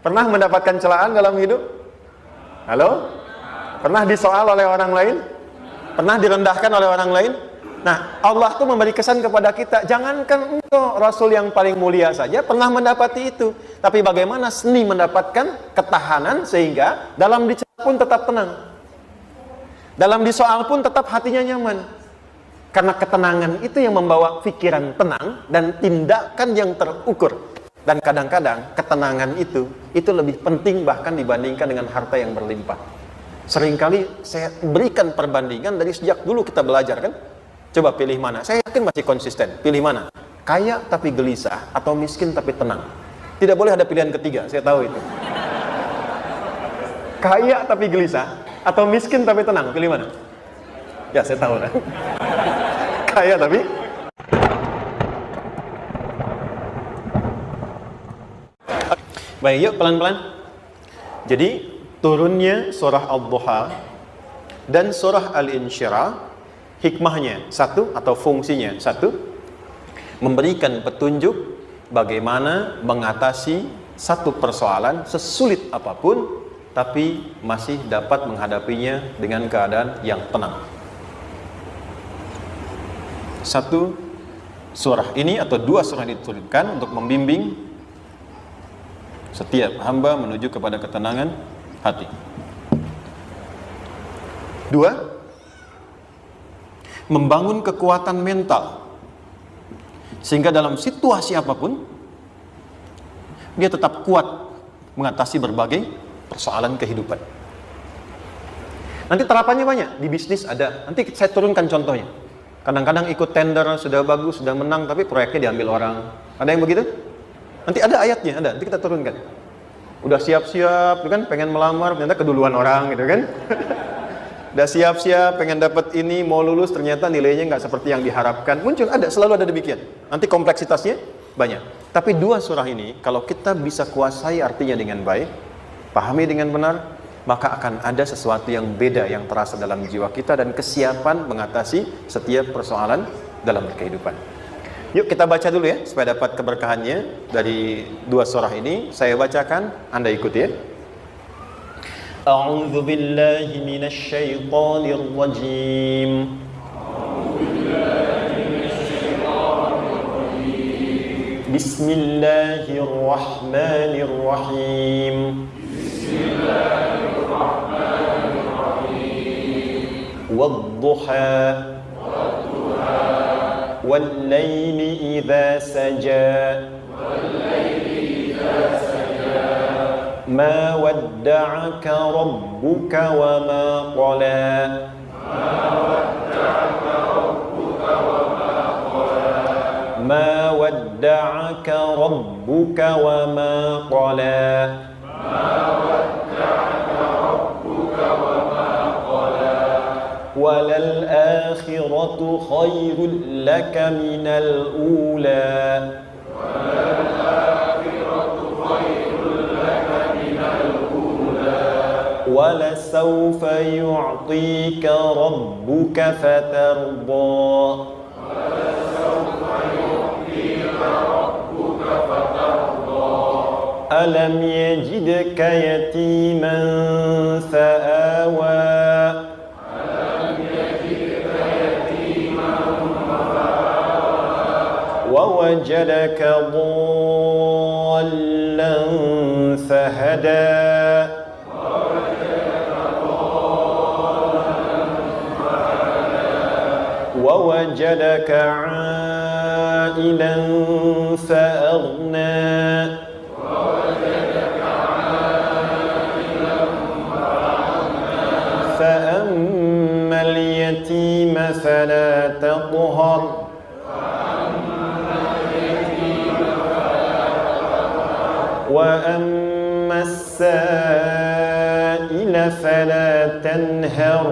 Pernah mendapatkan celaan dalam hidup? Halo? Pernah disoal oleh orang lain? Pernah direndahkan oleh orang lain? Nah, Allah tuh memberi kesan kepada kita, jangankan engkau Rasul yang paling mulia saja pernah mendapati itu. Tapi bagaimana seni mendapatkan ketahanan sehingga dalam dicela pun tetap tenang, dalam disoal pun tetap hatinya nyaman. Karena ketenangan itu yang membawa pikiran tenang dan tindakan yang terukur. Dan kadang-kadang ketenangan itu lebih penting bahkan dibandingkan dengan harta yang berlimpah. Seringkali saya berikan perbandingan dari sejak dulu kita belajar kan. Coba pilih mana? Saya yakin masih konsisten. Pilih mana? Kaya tapi gelisah atau miskin tapi tenang? Tidak boleh ada pilihan ketiga, saya tahu itu. Kaya tapi gelisah atau miskin tapi tenang? Pilih mana? Ya, saya tahu lah. Kaya tapi baik, yuk pelan-pelan. Jadi turunnya surah Ad-Duha dan surah Al-Insyirah, hikmahnya satu atau fungsinya satu, memberikan petunjuk bagaimana mengatasi satu persoalan sesulit apapun tapi masih dapat menghadapinya dengan keadaan yang tenang. Satu surah ini atau dua surah ini diturunkan untuk membimbing setiap hamba menuju kepada ketenangan hati. Dua, membangun kekuatan mental sehingga dalam situasi apapun dia tetap kuat mengatasi berbagai persoalan kehidupan. Nanti terapannya banyak, di bisnis ada. Nanti saya turunkan contohnya. Kadang-kadang ikut tender, sudah bagus, sudah menang, tapi proyeknya diambil orang. Ada yang begitu? Nanti ada ayatnya, ada. Nanti kita turunkan. Udah siap-siap, kan pengen melamar, ternyata keduluan orang, gitu kan? Udah siap-siap, pengen dapat ini, mau lulus, ternyata nilainya nggak seperti yang diharapkan. Muncul, ada, selalu ada demikian. Nanti kompleksitasnya banyak. Tapi dua surah ini, kalau kita bisa kuasai artinya dengan baik, pahami dengan benar, maka akan ada sesuatu yang beda yang terasa dalam jiwa kita dan kesiapan mengatasi setiap persoalan dalam kehidupan. Yuk kita baca dulu ya, supaya dapat keberkahannya dari dua surah ini. Saya bacakan, Anda ikuti ya. A'udzu billahi minasy syaithanir rajim. Bismillahirrahmanirrahim. Wadduha wal-laili idza saja ma wadda'aka rabbuka wa ma qala ma wadda'aka rabbuka wa ma qala walal akhiratu khairul laka minal ula wala sawfa yu'tika rabbuka fatarda alam yajidka yatiman fa'awa ووجدك ضالا فهدى ووجدك عائلا فأغنى فأما اليتيم فلا تقهر وأما السائل فلا تنهر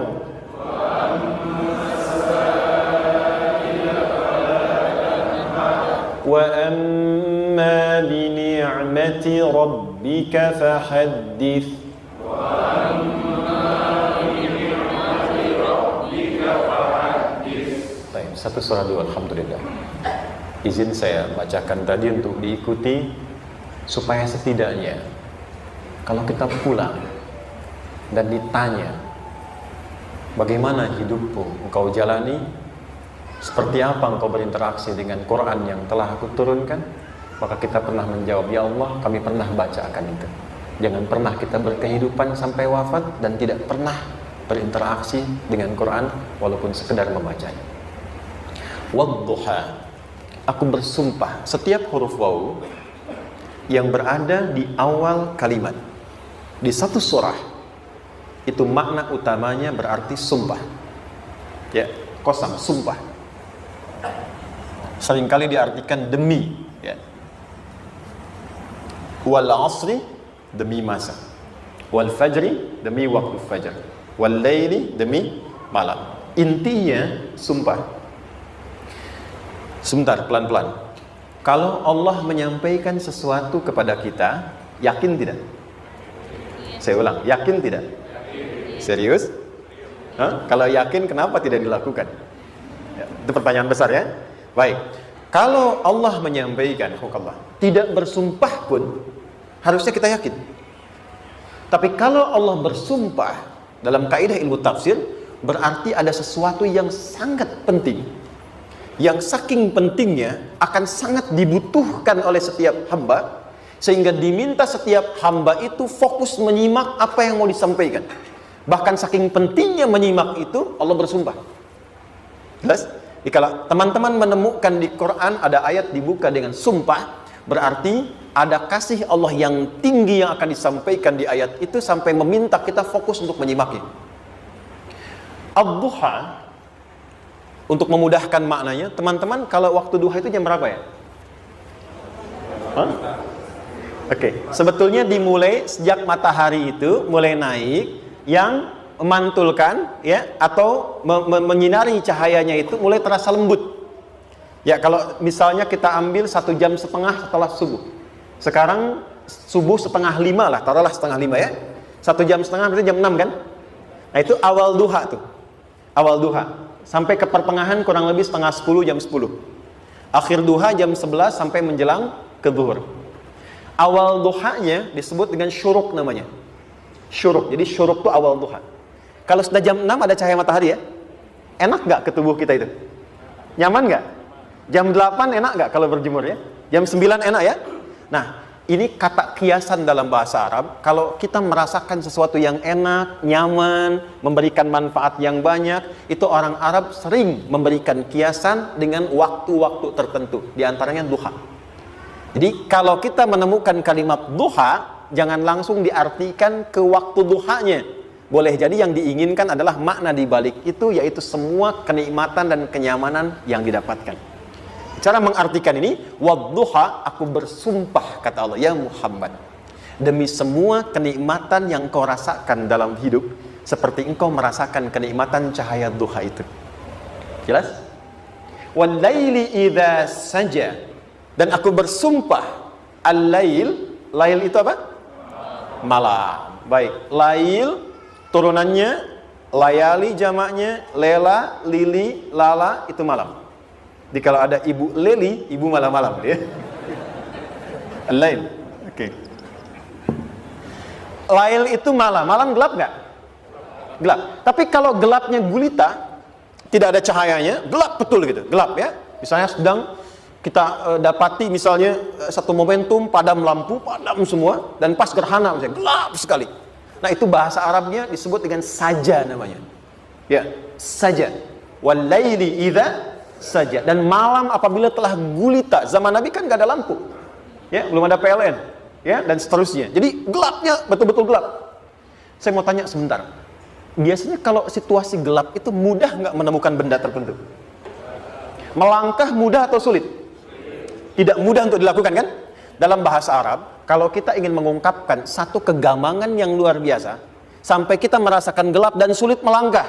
وأما بنعمة ربك فحدث. Baik, satu surah dulu, alhamdulillah. Izin saya bacakan tadi untuk diikuti supaya setidaknya Kalau kita pulang dan ditanya, bagaimana hidupmu engkau jalani, seperti apa engkau berinteraksi dengan Quran yang telah aku turunkan, maka kita pernah menjawab, ya Allah, kami pernah bacakan itu. Jangan pernah kita berkehidupan sampai wafat dan tidak pernah berinteraksi dengan Quran walaupun sekedar membacanya. Wadduha, aku bersumpah, setiap huruf waw yang berada di awal kalimat di satu surah itu makna utamanya berarti sumpah. Ya, qasam, sumpah. Seringkali diartikan demi, ya. Wal asri, demi masa. Wal fajri, demi waktu fajar. Wal laili, demi malam. Intinya sumpah. Sebentar, pelan-pelan. Kalau Allah menyampaikan sesuatu kepada kita, yakin tidak? Saya ulang, yakin tidak? Serius? Hah? Kalau yakin, kenapa tidak dilakukan? Ya, itu pertanyaan besar, ya. Baik, kalau Allah menyampaikan, tidak bersumpah pun harusnya kita yakin. Tapi kalau Allah bersumpah dalam kaidah ilmu tafsir, berarti ada sesuatu yang sangat penting, yang saking pentingnya akan sangat dibutuhkan oleh setiap hamba, sehingga diminta setiap hamba itu fokus menyimak apa yang mau disampaikan. Bahkan saking pentingnya menyimak itu, Allah bersumpah. Jelas? Jadi kalau teman-teman menemukan di Quran ada ayat dibuka dengan sumpah, berarti ada kasih Allah yang tinggi yang akan disampaikan di ayat itu sampai meminta kita fokus untuk menyimaknya. Ad-duha, untuk memudahkan maknanya, teman-teman kalau waktu duha itu jam berapa ya? Oke, sebetulnya dimulai sejak matahari itu mulai naik, yang memantulkan, ya, atau menyinari cahayanya itu mulai terasa lembut. Ya, kalau misalnya kita ambil 1,5 jam setelah subuh. Sekarang subuh 4:30 lah, taruhlah 4:30 ya. 1,5 jam berarti jam 6 kan? Nah, itu awal duha tuh. Awal duha. Sampai ke pertengahan kurang lebih 9:30, jam 10. Akhir duha jam 11 sampai menjelang ke zuhur. Awal duhanya disebut dengan syuruk namanya. Syuruk. Jadi syuruk itu awal duha. Kalau sudah jam 6 ada cahaya matahari ya, enak nggak ke tubuh kita itu? Nyaman nggak? Jam 8 enak nggak kalau berjemur ya? Jam 9 enak ya? Nah, ini kata kiasan dalam bahasa Arab. Kalau kita merasakan sesuatu yang enak, nyaman, memberikan manfaat yang banyak, itu orang Arab sering memberikan kiasan dengan waktu-waktu tertentu. Di antaranya duha. Jadi kalau kita menemukan kalimat duha, jangan langsung diartikan ke waktu duhanya. Boleh jadi yang diinginkan adalah makna di balik itu, yaitu semua kenikmatan dan kenyamanan yang didapatkan. Cara mengartikan ini, wadduha, aku bersumpah, kata Allah, ya Muhammad, demi semua kenikmatan yang kau rasakan dalam hidup, seperti engkau merasakan kenikmatan cahaya duha itu. Jelas? Wal laili idza saja, dan aku bersumpah, al-lail, lail itu apa? Malam. Baik, lail turunannya, layali jamaknya, lela, lili, lala, itu malam. Jadi kalau ada ibu leli, ibu malam-malam ya. Al-lail. Oke. Lail itu malam. Malam gelap nggak? Gelap. Tapi kalau gelapnya gulita, tidak ada cahayanya, gelap betul gitu. Gelap ya. Misalnya sedang kita dapati misalnya satu momentum padam lampu, padam semua, dan pas gerhana misalnya gelap sekali. Nah, itu bahasa Arabnya disebut dengan saja namanya. Ya, saja. Wal laili idza saja. Dan malam apabila telah gulita. Zaman Nabi kan nggak ada lampu. Ya, belum ada PLN. Ya, dan seterusnya. Jadi gelapnya betul-betul gelap. Saya mau tanya sebentar. Biasanya kalau situasi gelap itu mudah nggak menemukan benda tertentu? Melangkah mudah atau sulit? Tidak mudah untuk dilakukan kan? Dalam bahasa Arab, kalau kita ingin mengungkapkan satu kegamangan yang luar biasa, sampai kita merasakan gelap dan sulit melangkah,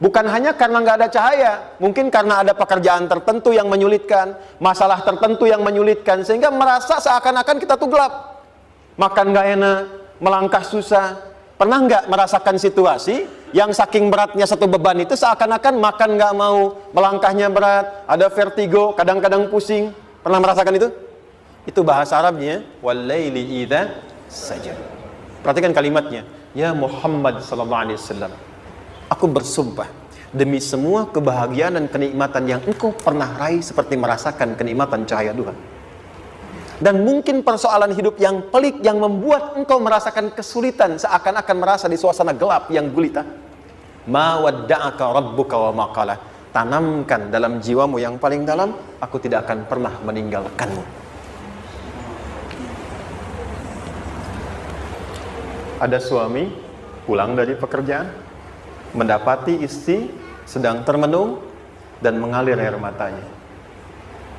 bukan hanya karena nggak ada cahaya, mungkin karena ada pekerjaan tertentu yang menyulitkan, masalah tertentu yang menyulitkan, sehingga merasa seakan-akan kita tuh gelap, makan nggak enak, melangkah susah. Pernah nggak merasakan situasi yang saking beratnya satu beban itu seakan-akan makan nggak mau, melangkahnya berat, ada vertigo, kadang-kadang pusing. Pernah merasakan itu? Itu bahasa Arabnya wal laili idza saja. Perhatikan kalimatnya. Ya Muhammad sallallahu alaihi wasallam, aku bersumpah demi semua kebahagiaan dan kenikmatan yang engkau pernah raih seperti merasakan kenikmatan cahaya Tuhan. Dan mungkin persoalan hidup yang pelik yang membuat engkau merasakan kesulitan, seakan-akan merasa di suasana gelap yang gulita. Ma wadda'aka rabbuka wa ma qala. Tanamkan dalam jiwamu yang paling dalam, aku tidak akan pernah meninggalkanmu. Ada suami pulang dari pekerjaan, mendapati istri sedang termenung dan mengalir air matanya.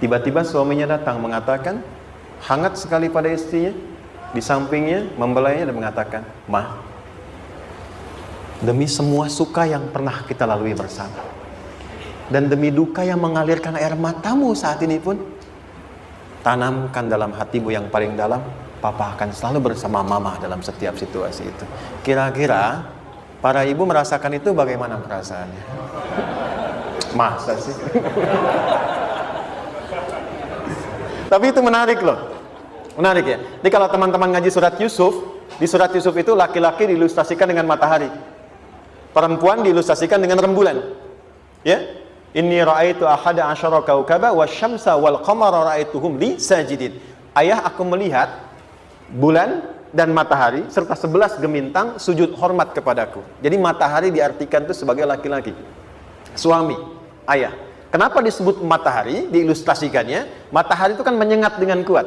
Tiba-tiba suaminya datang mengatakan, hangat sekali pada istrinya, di sampingnya membelainya dan mengatakan, Ma, demi semua suka yang pernah kita lalui bersama, dan demi duka yang mengalirkan air matamu saat ini pun, tanamkan dalam hatimu yang paling dalam, Papa akan selalu bersama Mama dalam setiap situasi itu. Kira-kira para ibu merasakan itu bagaimana perasaannya? Masa sih? Tapi itu menarik loh. Menarik ya. Jadi kalau teman-teman ngaji surat Yusuf, di surat Yusuf itu laki-laki diilustrasikan dengan matahari, perempuan diilustrasikan dengan rembulan. Ya? Inni ra'aitu ahada asyara kaukaba wasyamsa wal qamara ra'aituhum li sajidin. Ayah, aku melihat bulan dan matahari serta 11 gemintang sujud hormat kepadaku. Jadi matahari diartikan itu sebagai laki-laki, suami, ayah. Kenapa disebut matahari? Diilustrasikannya, matahari itu kan menyengat dengan kuat.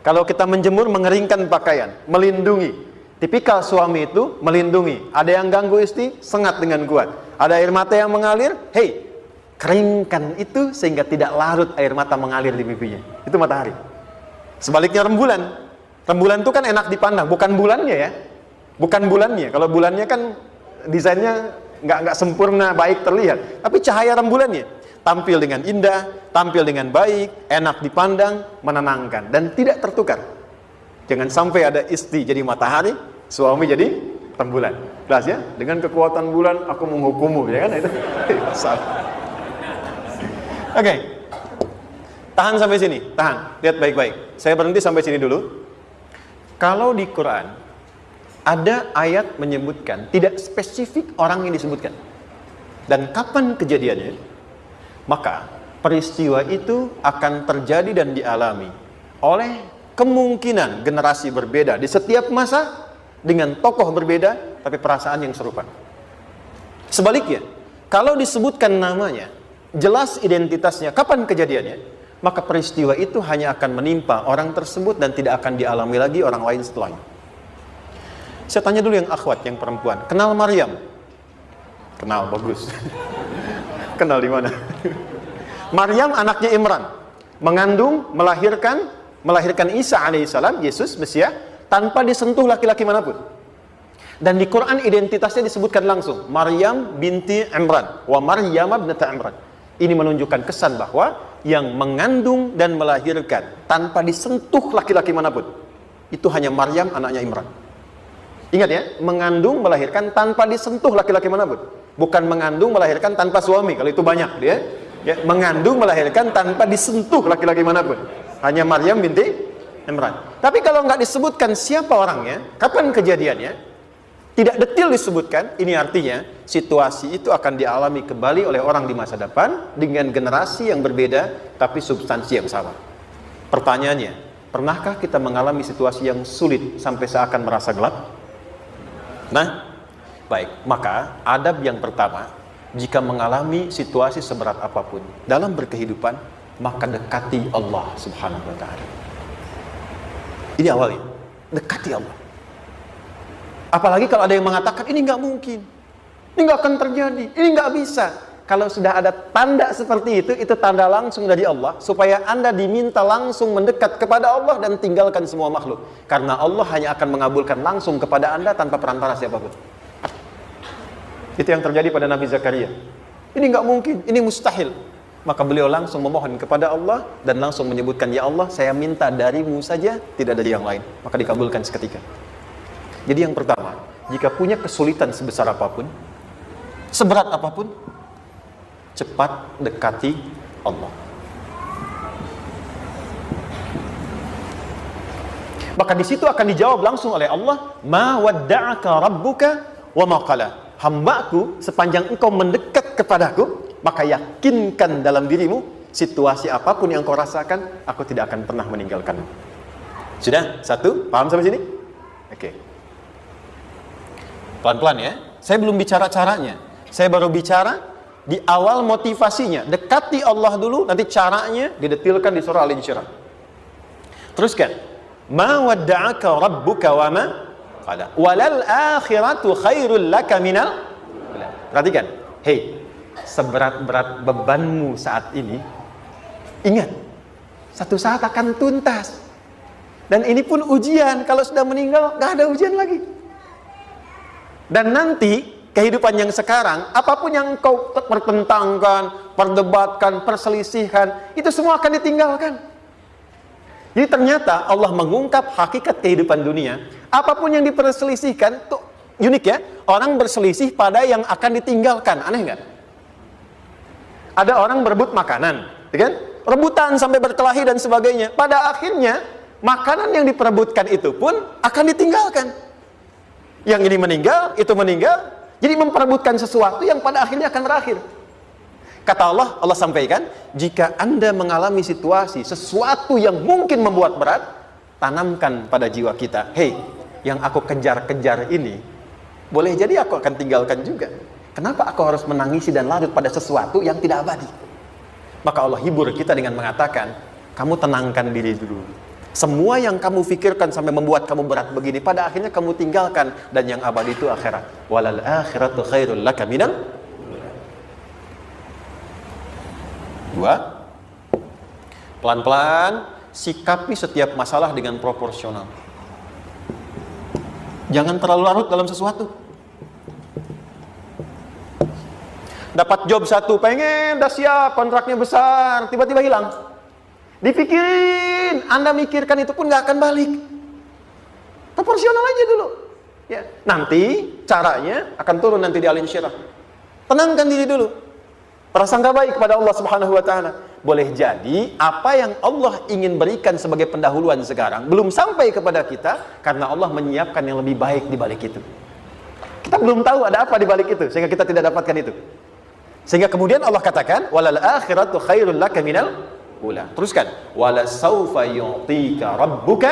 Kalau kita menjemur, mengeringkan pakaian, melindungi. Tipikal suami itu melindungi. Ada yang ganggu istri, sengat dengan kuat. Ada air mata yang mengalir, hey, keringkan itu sehingga tidak larut air mata mengalir di pipinya. Itu matahari. Sebaliknya rembulan. Rembulan itu kan enak dipandang, bukan bulannya ya, bukan bulannya. Kalau bulannya kan desainnya nggak sempurna, baik terlihat. Tapi cahaya rembulannya tampil dengan indah, tampil dengan baik, enak dipandang, menenangkan dan tidak tertukar. Jangan sampai ada istri jadi matahari, suami jadi rembulan. Jelas ya? Dengan kekuatan bulan aku menghukummu, ya kan itu. Oke. Tahan sampai sini, tahan. Lihat baik-baik. Saya berhenti sampai sini dulu. Kalau di Quran ada ayat menyebutkan, tidak spesifik orang yang disebutkan dan kapan kejadiannya, maka peristiwa itu akan terjadi dan dialami oleh kemungkinan generasi berbeda di setiap masa dengan tokoh berbeda tapi perasaan yang serupa. Sebaliknya, kalau disebutkan namanya, jelas identitasnya, kapan kejadiannya, maka peristiwa itu hanya akan menimpa orang tersebut dan tidak akan dialami lagi orang lain setelahnya. Saya tanya dulu yang akhwat, yang perempuan, kenal Maryam? Kenal, bagus. Kenal di mana? Maryam anaknya Imran, mengandung, melahirkan Isa alaihissalam, Yesus Mesias, tanpa disentuh laki-laki manapun. Dan di Quran identitasnya disebutkan langsung, Maryam binti Imran, wa Maryam ibnata Imran. Ini menunjukkan kesan bahwa yang mengandung dan melahirkan tanpa disentuh laki-laki manapun, itu hanya Maryam anaknya Imran. Ingat ya, mengandung melahirkan tanpa disentuh laki-laki manapun. Bukan mengandung melahirkan tanpa suami, kalau itu banyak dia. Ya, mengandung melahirkan tanpa disentuh laki-laki manapun. Hanya Maryam binti Imran. Tapi kalau nggak disebutkan siapa orangnya, kapan kejadiannya, tidak detail disebutkan, ini artinya situasi itu akan dialami kembali oleh orang di masa depan dengan generasi yang berbeda tapi substansi yang sama. Pertanyaannya, pernahkah kita mengalami situasi yang sulit sampai seakan merasa gelap? Nah, baik, maka adab yang pertama, jika mengalami situasi seberat apapun dalam berkehidupan, maka dekati Allah Subhanahu wa ta'ala. Ini awalnya, dekati Allah. Apalagi kalau ada yang mengatakan ini nggak mungkin, ini nggak akan terjadi, ini nggak bisa. Kalau sudah ada tanda seperti itu tanda langsung dari Allah supaya Anda diminta langsung mendekat kepada Allah dan tinggalkan semua makhluk. Karena Allah hanya akan mengabulkan langsung kepada Anda tanpa perantara siapapun. Itu yang terjadi pada Nabi Zakaria. Ini nggak mungkin, ini mustahil. Maka beliau langsung memohon kepada Allah dan langsung menyebutkan, ya Allah, saya minta darimu saja, tidak dari yang lain. Maka dikabulkan seketika. Jadi yang pertama, jika punya kesulitan sebesar apapun, seberat apapun, cepat dekati Allah. Maka di situ akan dijawab langsung oleh Allah, ma wadda'aka rabbuka wa ma qala. Hambaku, sepanjang engkau mendekat kepadaku, maka yakinkan dalam dirimu, situasi apapun yang kau rasakan, aku tidak akan pernah meninggalkanmu. Sudah? Satu? Paham sampai sini? Oke. Pelan-pelan ya. Saya belum bicara caranya. Saya baru bicara di awal motivasinya. Dekati Allah dulu, nanti caranya didetilkan di surah Al-Insyirah. Teruskan. Ma wadda'aka rabbuka wa ma qala. Walal akhiratu khairul laka minal. Perhatikan. Hei, seberat-berat bebanmu saat ini, ingat, satu saat akan tuntas. Dan ini pun ujian. Kalau sudah meninggal, gak ada ujian lagi. Dan nanti kehidupan yang sekarang, apapun yang kau pertentangkan, perdebatkan, perselisihkan, itu semua akan ditinggalkan. Jadi ternyata Allah mengungkap hakikat kehidupan dunia. Apapun yang diperselisihkan, tuh unik ya. Orang berselisih pada yang akan ditinggalkan. Aneh nggak? Ada orang berebut makanan, kan? Rebutan sampai berkelahi dan sebagainya. Pada akhirnya, makanan yang diperebutkan itu pun akan ditinggalkan. Yang ini meninggal, itu meninggal. Jadi memperebutkan sesuatu yang pada akhirnya akan berakhir. Kata Allah, Allah sampaikan, jika Anda mengalami situasi, sesuatu yang mungkin membuat berat, tanamkan pada jiwa kita, hei, yang aku kejar-kejar ini, boleh jadi aku akan tinggalkan juga. Kenapa aku harus menangisi dan larut pada sesuatu yang tidak abadi? Maka Allah hibur kita dengan mengatakan, kamu tenangkan diri dulu. Semua yang kamu pikirkan sampai membuat kamu berat begini, pada akhirnya kamu tinggalkan, dan yang abadi itu akhirat. Walal akhiratu khairul laka minal. Dua, pelan-pelan sikapi setiap masalah dengan proporsional. Jangan terlalu larut dalam sesuatu. Dapat job satu, pengen, udah siap, kontraknya besar, tiba-tiba hilang. Dipikirin, Anda mikirkan itu pun gak akan balik. Proporsional aja dulu. Ya, nanti caranya akan turun nanti di Al-Insyirah. Tenangkan diri dulu. Prasangka baik kepada Allah Subhanahu wa taala. Boleh jadi apa yang Allah ingin berikan sebagai pendahuluan sekarang belum sampai kepada kita karena Allah menyiapkan yang lebih baik di balik itu. Kita belum tahu ada apa di balik itu sehingga kita tidak dapatkan itu. Sehingga kemudian Allah katakan walal akhiratu khairul laka minal ula. Teruskan, wala saufa yu'tika rabbuka.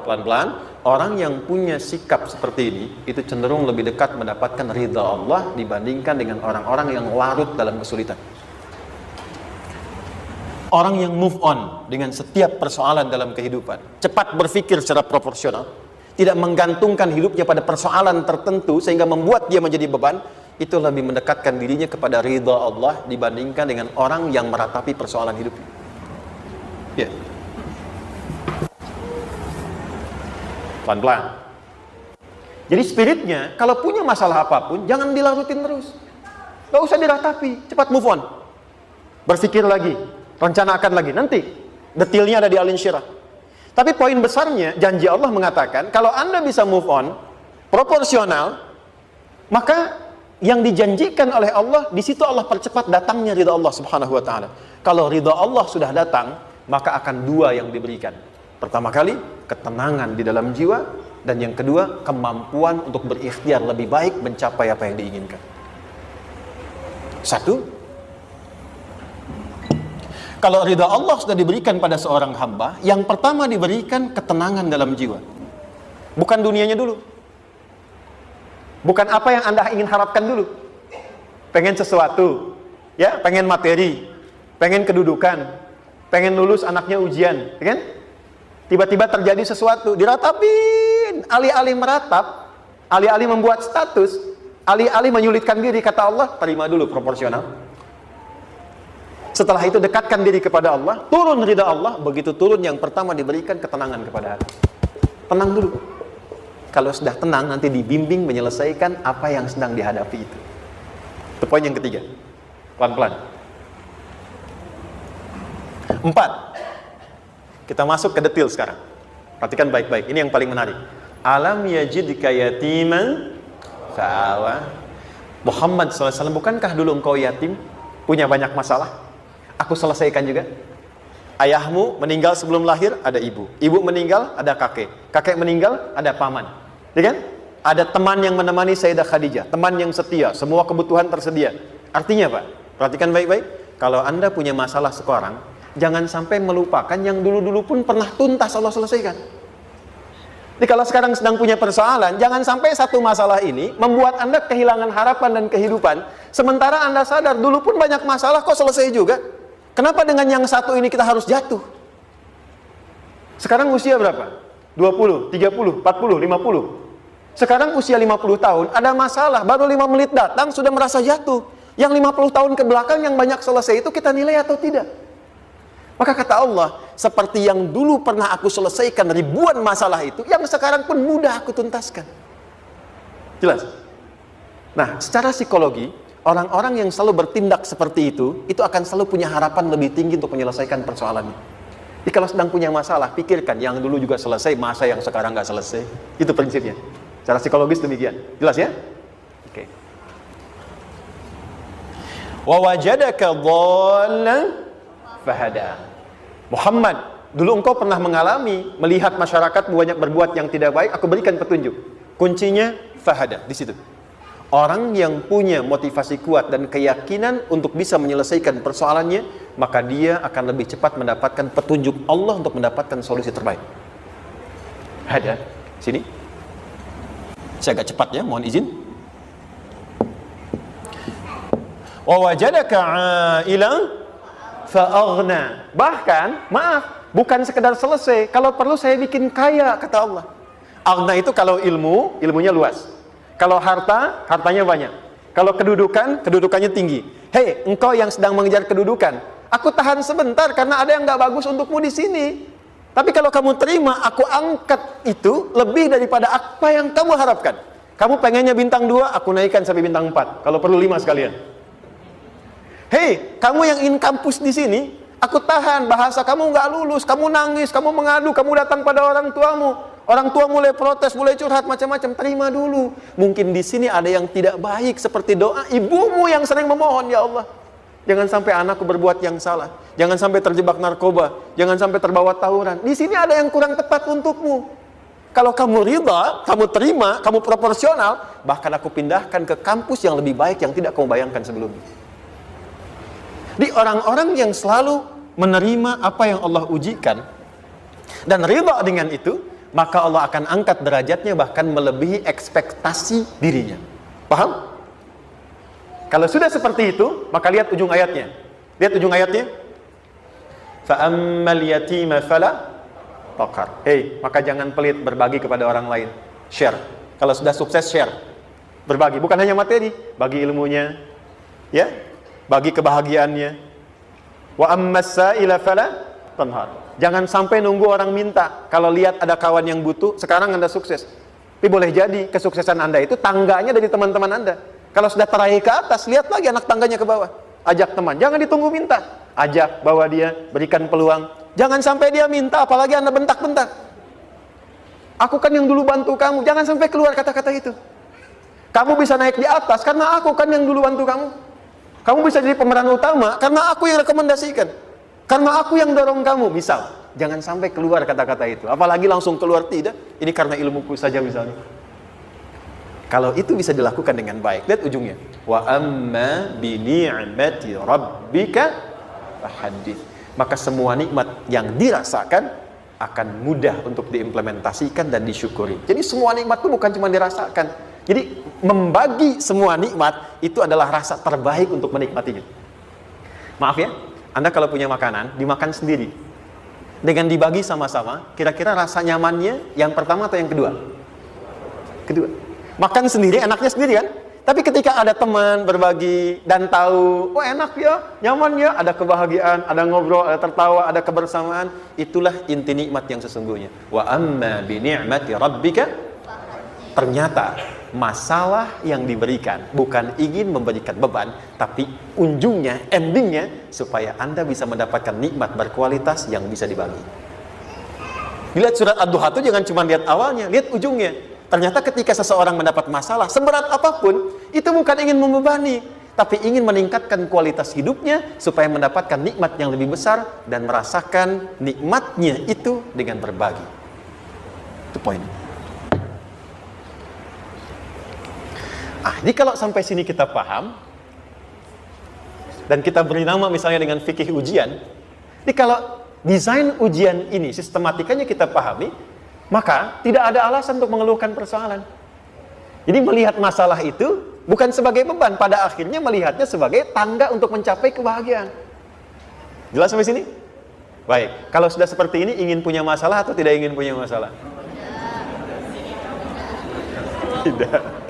Pelan-pelan. Orang yang punya sikap seperti ini, itu cenderung lebih dekat mendapatkan ridha Allah dibandingkan dengan orang-orang yang larut dalam kesulitan. Orang yang move on dengan setiap persoalan dalam kehidupan, cepat berpikir secara proporsional, tidak menggantungkan hidupnya pada persoalan tertentu sehingga membuat dia menjadi beban, itu lebih mendekatkan dirinya kepada ridha Allah dibandingkan dengan orang yang meratapi persoalan hidupnya. Ya. Pelan-pelan. Jadi spiritnya, kalau punya masalah apapun, jangan dilarutin terus. Gak usah diratapi, cepat move on. Berpikir lagi, rencanakan lagi. Nanti, detailnya ada di Al-Insyirah. Tapi poin besarnya, janji Allah mengatakan, kalau Anda bisa move on, proporsional, maka yang dijanjikan oleh Allah, di situ Allah percepat datangnya ridha Allah Subhanahu wa ta'ala. Kalau ridha Allah sudah datang, maka akan dua yang diberikan. Pertama kali, ketenangan di dalam jiwa, dan yang kedua, kemampuan untuk berikhtiar lebih baik mencapai apa yang diinginkan. Satu, kalau ridha Allah sudah diberikan pada seorang hamba, yang pertama diberikan ketenangan dalam jiwa. Bukan dunianya dulu. Bukan apa yang Anda ingin harapkan dulu. Pengen sesuatu, ya, pengen materi, pengen kedudukan, pengen lulus anaknya ujian, kan? Tiba-tiba terjadi sesuatu, diratapin, alih-alih meratap, alih-alih membuat status, alih-alih menyulitkan diri, kata Allah, terima dulu proporsional. Setelah itu dekatkan diri kepada Allah, turun ridha Allah, begitu turun yang pertama diberikan ketenangan kepada hati. Tenang dulu. Kalau sudah tenang, nanti dibimbing menyelesaikan apa yang sedang dihadapi itu. Itu poin yang ketiga. Pelan-pelan. 4. Kita masuk ke detail sekarang. Perhatikan baik-baik. Ini yang paling menarik. Alam yajidka yatiman fa'awa. Muhammad SAW, bukankah dulu engkau yatim? Punya banyak masalah? Aku selesaikan juga. Ayahmu meninggal sebelum lahir, ada ibu. Ibu meninggal, ada kakek. Kakek meninggal, ada paman. Ya kan? Ada teman yang menemani Sayyidah Khadijah, teman yang setia, semua kebutuhan tersedia. Artinya apa? Perhatikan baik-baik. Kalau Anda punya masalah sekarang, jangan sampai melupakan yang dulu-dulu pun pernah tuntas Allah selesaikan. Jadi kalau sekarang sedang punya persoalan, jangan sampai satu masalah ini membuat Anda kehilangan harapan dan kehidupan. Sementara Anda sadar, dulu pun banyak masalah kok selesai juga. Kenapa dengan yang satu ini kita harus jatuh? Sekarang usia berapa? 20, 30, 40, 50. Sekarang usia 50 tahun, ada masalah, baru 5 menit datang sudah merasa jatuh. Yang 50 tahun ke belakang yang banyak selesai itu kita nilai atau tidak? Maka kata Allah, seperti yang dulu pernah aku selesaikan ribuan masalah itu, yang sekarang pun mudah aku tuntaskan. Jelas? Nah, secara psikologi, orang-orang yang selalu bertindak seperti itu akan selalu punya harapan lebih tinggi untuk menyelesaikan persoalannya. Jadi kalau sedang punya masalah, pikirkan yang dulu juga selesai, masa yang sekarang nggak selesai. Itu prinsipnya. Secara psikologis demikian. Jelas ya? Oke. Wa wajadaka dhallan fahada. Muhammad, dulu engkau pernah mengalami melihat masyarakat banyak berbuat yang tidak baik, aku berikan petunjuk. Kuncinya fahada di situ. Orang yang punya motivasi kuat dan keyakinan untuk bisa menyelesaikan persoalannya, maka dia akan lebih cepat mendapatkan petunjuk Allah untuk mendapatkan solusi terbaik. Ada sini. Saya agak cepat ya, mohon izin. Wa wajadaka 'ailan fa'aghna. Bahkan, maaf, bukan sekedar selesai, kalau perlu saya bikin kaya, kata Allah. Aghna itu kalau ilmunya luas. Kalau harta, hartanya banyak. Kalau kedudukan, kedudukannya tinggi. Hei, engkau yang sedang mengejar kedudukan, aku tahan sebentar karena ada yang nggak bagus untukmu di sini. Tapi kalau kamu terima, aku angkat itu lebih daripada apa yang kamu harapkan. Kamu pengennya bintang 2, aku naikkan sampai bintang 4. Kalau perlu 5 sekalian. Hei, kamu yang ingin kampus di sini, aku tahan. Bahasa kamu nggak lulus, kamu nangis, kamu mengadu, kamu datang pada orang tuamu. Orang tua mulai protes, mulai curhat macam-macam. Terima dulu. Mungkin di sini ada yang tidak baik seperti doa ibumu yang sering memohon, ya Allah, jangan sampai anakku berbuat yang salah. Jangan sampai terjebak narkoba. Jangan sampai terbawa tawuran. Di sini ada yang kurang tepat untukmu. Kalau kamu ridha, kamu terima, kamu proporsional, bahkan aku pindahkan ke kampus yang lebih baik yang tidak kamu bayangkan sebelumnya. Di orang-orang yang selalu menerima apa yang Allah ujikan dan ridha dengan itu, maka Allah akan angkat derajatnya bahkan melebihi ekspektasi dirinya. Paham? Kalau sudah seperti itu, maka lihat ujung ayatnya. Lihat ujung ayatnya. Fa'ammal yatima fala taqhar. Hei, maka jangan pelit berbagi kepada orang lain. Share. Kalau sudah sukses, share. Berbagi, bukan hanya materi, bagi ilmunya, ya, bagi kebahagiaannya. Wa ammas sa'ila fala tanhar. Jangan sampai nunggu orang minta. Kalau lihat ada kawan yang butuh, sekarang Anda sukses. Tapi boleh jadi kesuksesan Anda itu tangganya dari teman-teman Anda. Kalau sudah teraih ke atas, lihat lagi anak tangganya ke bawah. Ajak teman, jangan ditunggu minta. Ajak, bawa dia, berikan peluang. Jangan sampai dia minta, apalagi Anda bentak-bentak. Aku kan yang dulu bantu kamu. Jangan sampai keluar kata-kata itu. Kamu bisa naik di atas karena aku kan yang dulu bantu kamu. Kamu bisa jadi pemeran utama karena aku yang rekomendasikan. Karena aku yang dorong kamu, misal. Jangan sampai keluar kata-kata itu. Apalagi langsung keluar, tidak. Ini karena ilmuku saja misalnya. Kalau itu bisa dilakukan dengan baik, lihat ujungnya. Wa amma bi ni'mati rabbika fahaddits. Maka semua nikmat yang dirasakan akan mudah untuk diimplementasikan dan disyukuri. Jadi semua nikmat itu bukan cuma dirasakan. Jadi membagi semua nikmat itu adalah rasa terbaik untuk menikmatinya. Maaf ya, Anda kalau punya makanan, dimakan sendiri. Dengan dibagi sama-sama, kira-kira rasa nyamannya yang pertama atau yang kedua? Kedua. Makan sendiri, enaknya sendiri kan? Tapi ketika ada teman berbagi dan tahu, oh enak ya, nyaman ya, ada kebahagiaan, ada ngobrol, ada tertawa, ada kebersamaan, itulah inti nikmat yang sesungguhnya. Wa amma bi ni'mati rabbika, ternyata masalah yang diberikan bukan ingin memberikan beban, tapi ujungnya, endingnya supaya Anda bisa mendapatkan nikmat berkualitas yang bisa dibagi. Dilihat surat Ad-Duha itu jangan cuma lihat awalnya, lihat ujungnya. Ternyata ketika seseorang mendapat masalah seberat apapun, itu bukan ingin membebani, tapi ingin meningkatkan kualitas hidupnya supaya mendapatkan nikmat yang lebih besar dan merasakan nikmatnya itu dengan berbagi. Itu poin. Jadi kalau sampai sini kita paham, dan kita beri nama misalnya dengan fikih ujian, jadi kalau desain ujian ini sistematikanya kita pahami, maka tidak ada alasan untuk mengeluhkan persoalan. Jadi melihat masalah itu bukan sebagai beban, pada akhirnya melihatnya sebagai tangga untuk mencapai kebahagiaan. Jelas sampai sini? Baik, kalau sudah seperti ini, ingin punya masalah atau tidak ingin punya masalah? Tidak.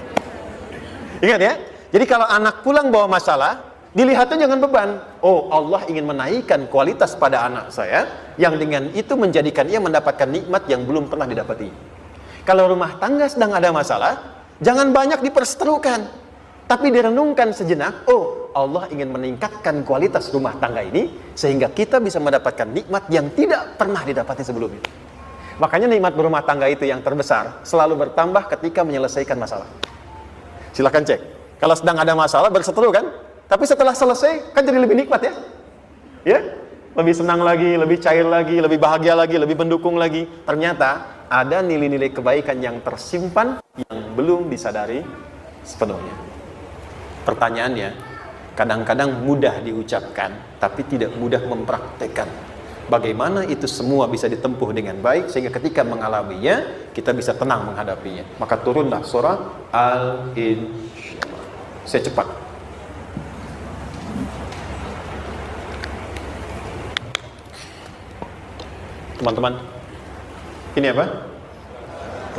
Ingat ya, jadi kalau anak pulang bawa masalah, dilihatnya jangan beban. Oh, Allah ingin menaikkan kualitas pada anak saya, yang dengan itu menjadikan ia mendapatkan nikmat yang belum pernah didapati. Kalau rumah tangga sedang ada masalah, jangan banyak diperseterukan, tapi direnungkan sejenak. Oh, Allah ingin meningkatkan kualitas rumah tangga ini, sehingga kita bisa mendapatkan nikmat yang tidak pernah didapati sebelumnya. Makanya nikmat berumah tangga itu yang terbesar, selalu bertambah ketika menyelesaikan masalah. Silahkan cek. Kalau sedang ada masalah, berseteru kan? Tapi setelah selesai, kan jadi lebih nikmat ya? Ya? Lebih senang lagi, lebih cair lagi, lebih bahagia lagi, lebih mendukung lagi. Ternyata ada nilai-nilai kebaikan yang tersimpan yang belum disadari sepenuhnya. Pertanyaannya, kadang-kadang mudah diucapkan, tapi tidak mudah mempraktekkan. Bagaimana itu semua bisa ditempuh dengan baik, sehingga ketika mengalaminya, kita bisa tenang menghadapinya. Maka turunlah surah Al-Insyirah. Saya cepat. Teman-teman, ini apa?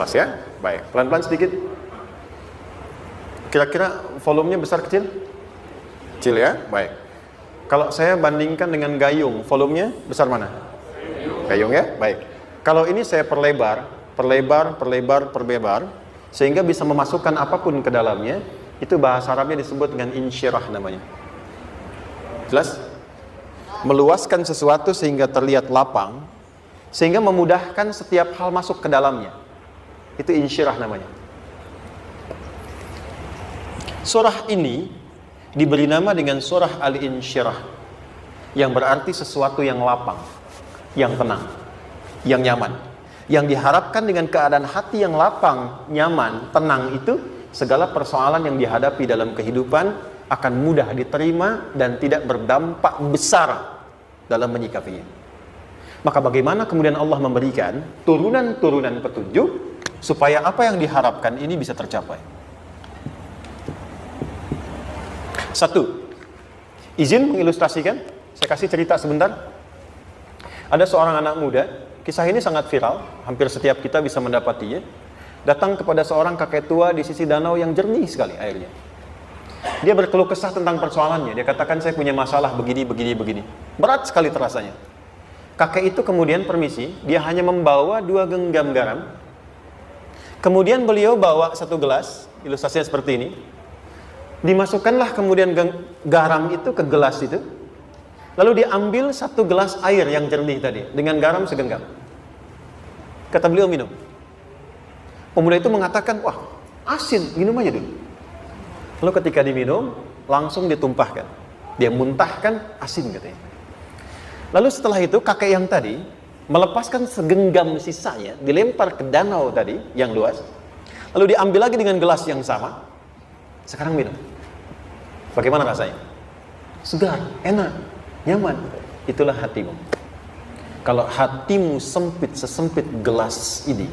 Kelas ya? Baik, pelan-pelan sedikit. Kira-kira volumenya besar kecil? Kecil ya? Baik. Kalau saya bandingkan dengan gayung, volumenya besar mana? Gayung ya? Baik. Kalau ini saya perlebar, sehingga bisa memasukkan apapun ke dalamnya, itu bahasa Arabnya disebut dengan insyirah namanya. Jelas? Meluaskan sesuatu sehingga terlihat lapang, sehingga memudahkan setiap hal masuk ke dalamnya. Itu insyirah namanya. Surah ini diberi nama dengan surah Al-Insyirah, yang berarti sesuatu yang lapang, yang tenang, yang nyaman. Yang diharapkan dengan keadaan hati yang lapang, nyaman, tenang itu, segala persoalan yang dihadapi dalam kehidupan akan mudah diterima dan tidak berdampak besar dalam menyikapinya. Maka bagaimana kemudian Allah memberikan turunan-turunan petunjuk supaya apa yang diharapkan ini bisa tercapai? Satu, izin mengilustrasikan, saya kasih cerita sebentar. Ada seorang anak muda, kisah ini sangat viral, hampir setiap kita bisa mendapatinya. Datang kepada seorang kakek tua di sisi danau yang jernih sekali airnya. Dia berkeluh kesah tentang persoalannya. Dia katakan, saya punya masalah begini. Berat sekali terasanya. Kakek itu kemudian permisi, dia hanya membawa 2 genggam garam. Kemudian beliau bawa 1 gelas, ilustrasinya seperti ini. Dimasukkanlah kemudian garam itu ke gelas itu, lalu diambil 1 gelas air yang jernih tadi dengan garam segenggam. Kata beliau, minum. Pemuda itu mengatakan, wah asin, minum aja dulu. Lalu ketika diminum, langsung ditumpahkan, dia muntahkan, asin katanya. Lalu setelah itu kakek yang tadi melepaskan segenggam sisanya, dilempar ke danau tadi yang luas, lalu diambil lagi dengan gelas yang sama. Sekarang minum. Bagaimana rasanya? Segar, enak, nyaman. Itulah hatimu. Kalau hatimu sempit sesempit gelas ini,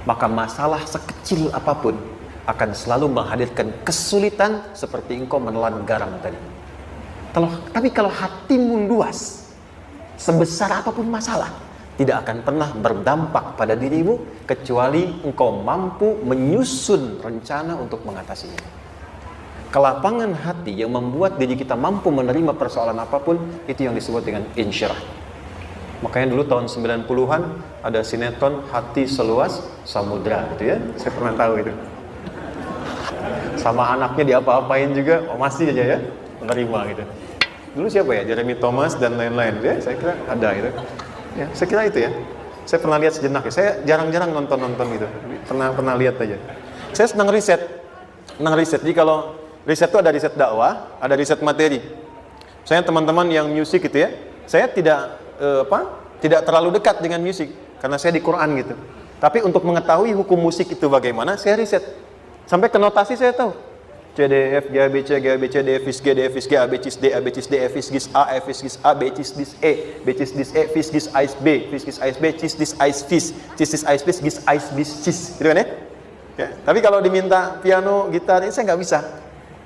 maka masalah sekecil apapun akan selalu menghadirkan kesulitan seperti engkau menelan garam tadi. Tapi kalau hatimu luas, sebesar apapun masalah, tidak akan pernah berdampak pada dirimu kecuali engkau mampu menyusun rencana untuk mengatasinya. Kelapangan hati yang membuat diri kita mampu menerima persoalan apapun, itu yang disebut dengan insyirah. Makanya dulu tahun 90-an ada sinetron Hati Seluas Samudra gitu ya. Saya pernah tahu itu. Sama anaknya diapa-apain juga, masih aja ya menerima gitu. Dulu siapa ya? Jeremy Thomas dan lain-lain ya. Saya kira ada itu. Ya, saya kira itu ya. Saya pernah lihat sejenak ya. Saya jarang-jarang nonton gitu. Pernah lihat aja. Saya senang riset. Jadi kalau Riset itu ada riset dakwah, ada riset materi. Saya teman-teman yang musik gitu ya, saya tidak terlalu dekat dengan musik karena saya di Quran gitu. Tapi untuk mengetahui hukum musik itu bagaimana, saya riset. Sampai ke notasi saya tahu. C, D, F, G, A, B, C, G, A, B, C, D, F, G, D, F, G, A, B, C, D, A, B, C, D, F, G, A, F, G, A, B, C, D, E, B, C, D, E, F, G, Ais, B, F, G, Ais, B, C, D, Ais, Fis, C, D, Ais, B, G, Ais, Bis, Cis. Gitu kan ya? Ya? Tapi kalau diminta piano, gitar, ini saya nggak bisa.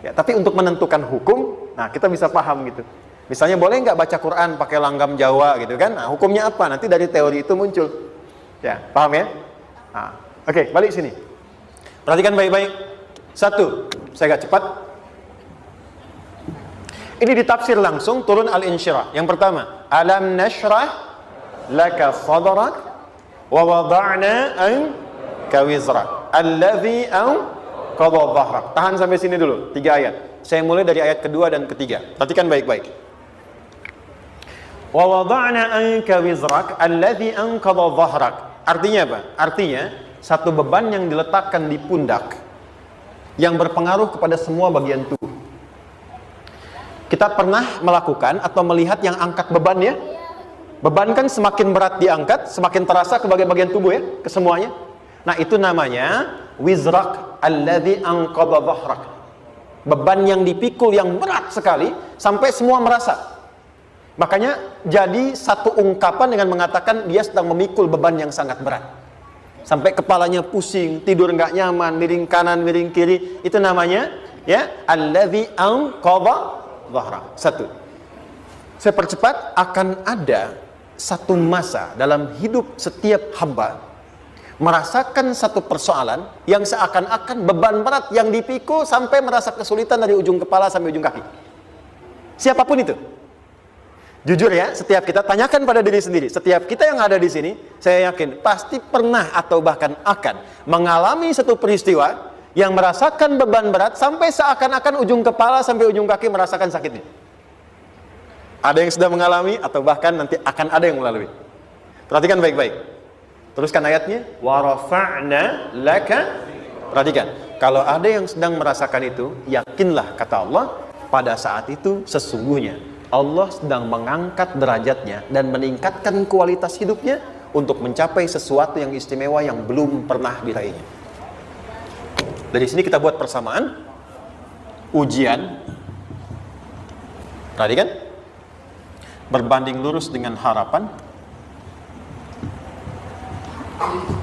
Ya, tapi untuk menentukan hukum, nah kita bisa paham gitu. Misalnya boleh nggak baca Quran pakai langgam Jawa gitu kan? Nah, hukumnya apa? Nanti dari teori itu muncul. Ya, paham ya? Nah, oke, balik sini. Perhatikan baik-baik. Satu, saya agak cepat. Ini ditafsir langsung turun Al-Insyirah. Yang pertama, alam nashrah laka sadrak wa wada'na anka wizrak alladhi anqadha dhahrak. Tahan sampai sini dulu, 3 ayat. Saya mulai dari ayat kedua dan ketiga. Perhatikan baik-baik. Wa wada'na anka wizrak alladhi anqadha dhahrak. Artinya apa? Artinya satu beban yang diletakkan di pundak yang berpengaruh kepada semua bagian tubuh. Kita pernah melakukan atau melihat yang angkat beban ya? Beban kan semakin berat diangkat, semakin terasa ke bagian-bagian tubuh ya, ke semuanya. Nah, itu namanya wizrak alladzi anqadha dhahrak. Beban yang dipikul yang berat sekali sampai semua merasa. Makanya jadi satu ungkapan dengan mengatakan dia sedang memikul beban yang sangat berat. Sampai kepalanya pusing, tidur nggak nyaman, miring kanan, miring kiri. Itu namanya ya alladzi anqadha dhahrak. Satu. Saya percepat, akan ada satu masa dalam hidup setiap hamba merasakan satu persoalan yang seakan-akan beban berat yang dipikul sampai merasa kesulitan dari ujung kepala sampai ujung kaki. Siapapun itu. Jujur ya, setiap kita tanyakan pada diri sendiri. Setiap kita yang ada di sini, saya yakin pasti pernah atau bahkan akan mengalami satu peristiwa yang merasakan beban berat sampai seakan-akan ujung kepala sampai ujung kaki merasakan sakitnya. Ada yang sudah mengalami atau bahkan nanti akan ada yang melalui. Perhatikan baik-baik. Teruskan ayatnya. Wa rafa'na laka. Perhatikan. Kalau ada yang sedang merasakan itu, yakinlah kata Allah, pada saat itu sesungguhnya Allah sedang mengangkat derajatnya dan meningkatkan kualitas hidupnya untuk mencapai sesuatu yang istimewa yang belum pernah diraihnya. Dari sini kita buat persamaan. Ujian. Tadi kan? Berbanding lurus dengan harapan.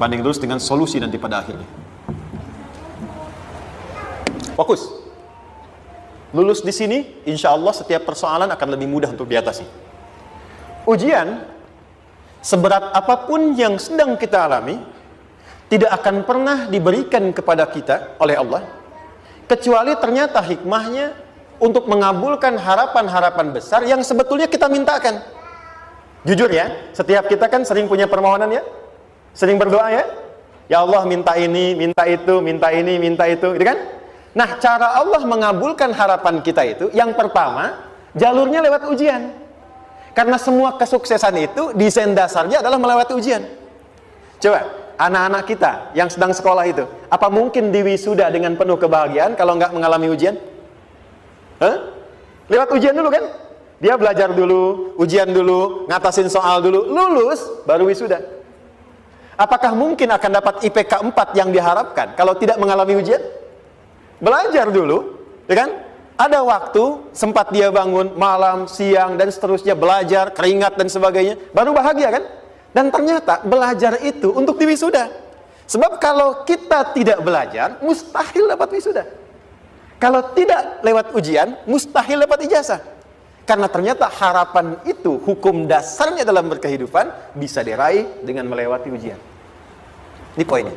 Banding lurus dengan solusi nanti pada akhirnya. Fokus. Lulus di sini, insya Allah setiap persoalan akan lebih mudah untuk diatasi. Ujian, seberat apapun yang sedang kita alami, tidak akan pernah diberikan kepada kita oleh Allah, kecuali ternyata hikmahnya untuk mengabulkan harapan-harapan besar yang sebetulnya kita mintakan. Jujur ya, setiap kita kan sering punya permohonan ya, sering berdoa ya, ya Allah minta ini, minta itu, minta ini, minta itu, gitu kan? Nah, cara Allah mengabulkan harapan kita itu, yang pertama, jalurnya lewat ujian. Karena semua kesuksesan itu, desain dasarnya adalah melewati ujian. Coba, anak-anak kita yang sedang sekolah itu, apa mungkin diwisuda dengan penuh kebahagiaan kalau nggak mengalami ujian? Hah? Lewat ujian dulu kan? Dia belajar dulu, ujian dulu, ngatasin soal dulu, lulus, baru wisuda. Apakah mungkin akan dapat IPK 4 yang diharapkan kalau tidak mengalami ujian? Belajar dulu, ya kan? Ada waktu, sempat dia bangun malam, siang, dan seterusnya belajar, keringat dan sebagainya, baru bahagia kan? Dan ternyata belajar itu untuk diwisuda. Sebab kalau kita tidak belajar, mustahil dapat wisuda. Kalau tidak lewat ujian, mustahil dapat ijazah. Karena ternyata harapan itu, hukum dasarnya dalam berkehidupan, bisa diraih dengan melewati ujian. Ini poinnya.